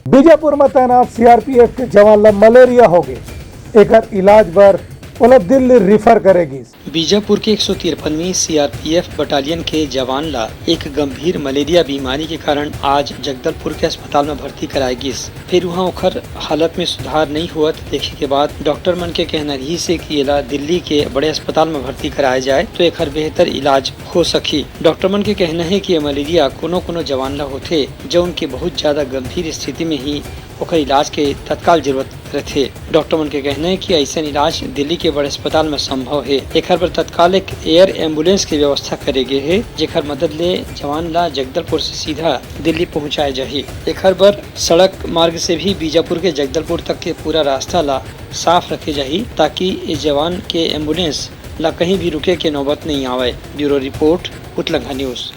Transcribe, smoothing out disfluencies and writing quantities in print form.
बीजापुर में तैनात सीआरपीएफ के जवान ला मलेरिया हो गए, एकर इलाज बर ओला दिल्ली रिफर करेगी। बीजापुर के 153वीं सीआरपीएफ बटालियन के जवान ला एक गंभीर मलेरिया बीमारी के कारण आज जगदलपुर के अस्पताल में भर्ती कराई गिस। फिर वहाँ ओखर हालत में सुधार नहीं हुआ देखे के बाद डॉक्टर मन के कहना रही से कि एला दिल्ली के बड़े अस्पताल में भर्ती कराया जाए तो एकर बेहतर इलाज हो सकी। डॉक्टर मन के कहना है कि मलेरिया कोनो जवान ला होथे जो उनके बहुत ज्यादा गंभीर स्थिति में ही ओकर इलाज के तत्काल जरूरत रहथे। डॉक्टर मन के कहना है कि ऐसा इलाज दिल्ली के बड़े अस्पताल में संभव है। एकर पर तत्काल एक एयर एम्बुलेंस की व्यवस्था करे गए है, जेकर मदद ले जवान ला जगदलपुर से सीधा दिल्ली पहुंचाए जाही। एकर पर सड़क मार्ग से भी बीजापुर के जगदलपुर तक के पूरा रास्ता ला साफ रखे जाही ताकि इस जवान के एम्बुलेंस ला कहीं भी रुके के नौबत नहीं आवे। ब्यूरो रिपोर्ट उतलंघा न्यूज।